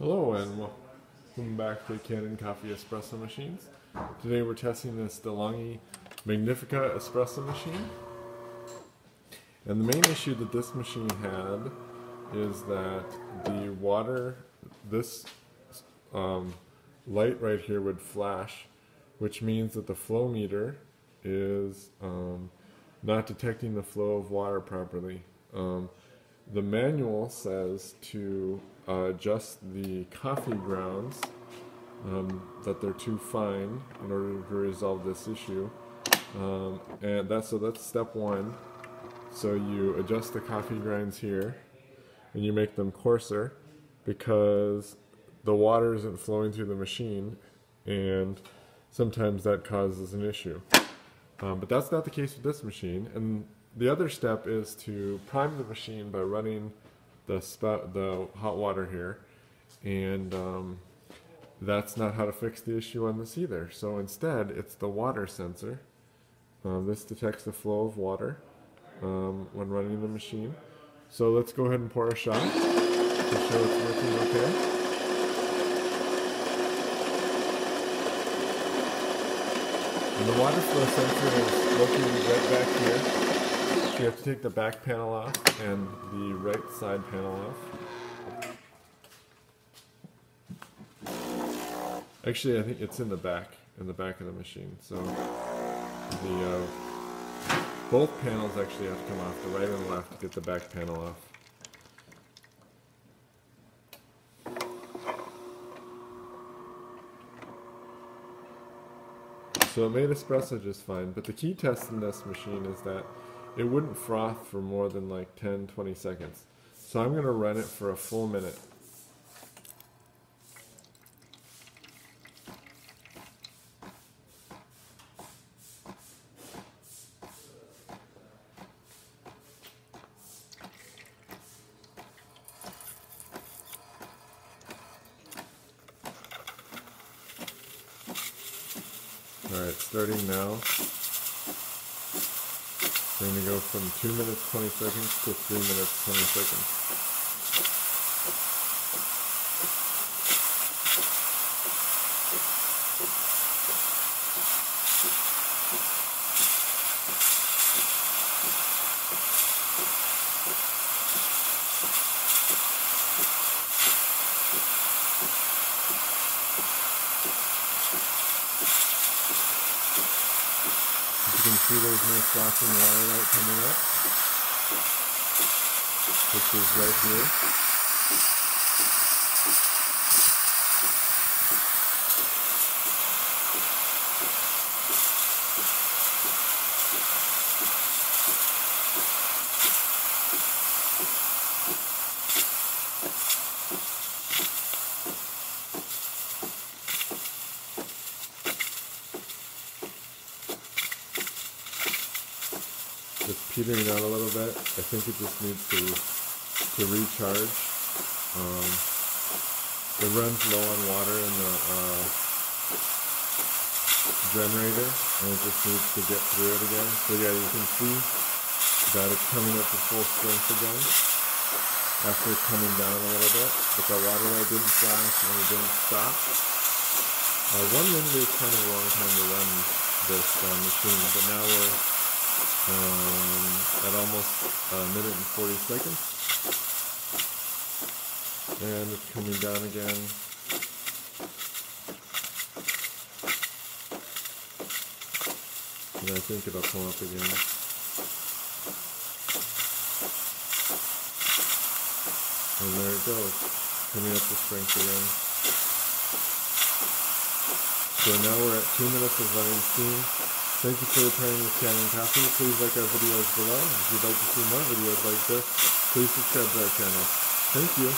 Hello and welcome back to Canon Coffee Espresso Machines. Today we're testing this Delonghi Magnifica espresso machine. And the main issue that this machine had is that the water, this light right here would flash, which means that the flow meter is not detecting the flow of water properly. The manual says to adjust the coffee grounds, that they're too fine in order to resolve this issue. So that's step one. So you adjust the coffee grinds here and you make them coarser because the water isn't flowing through the machine, and sometimes that causes an issue. But that's not the case with this machine. And the other step is to prime the machine by running the hot water here, and that's not how to fix the issue on this either. So instead, it's the water sensor. This detects the flow of water when running the machine. So let's go ahead and pour a shot to show it's working okay. And the water flow sensor is located right back here. So you have to take the back panel off and the right side panel off. Actually, I think it's in the back of the machine. So both panels actually have to come off, the right and the left, to get the back panel off. So it made espresso just fine, but the key test in this machine is that it wouldn't froth for more than like 10-20 seconds. So I'm going to run it for a full minute. Alright, starting now. We're going to go from 2 minutes 20 seconds to 3 minutes 20 seconds. You can see there's no flashing water light coming up, which is right here. It's petering out a little bit. I think it just needs to recharge. It runs low on water in the generator, and it just needs to get through it again. So yeah, you can see that it's coming up to full strength again after coming down a little bit, but the water light didn't flash and it didn't stop. 1 minute is kind of a long time to run this machine, but now we're at almost a minute and 40 seconds, and it's coming down again. And I think it'll come up again. And there it goes, coming up to strength again. So now we're at 2 minutes of running steam. Thank you for returning with Canon Coffee. Please like our videos below. If you'd like to see more videos like this, please subscribe to our channel. Thank you.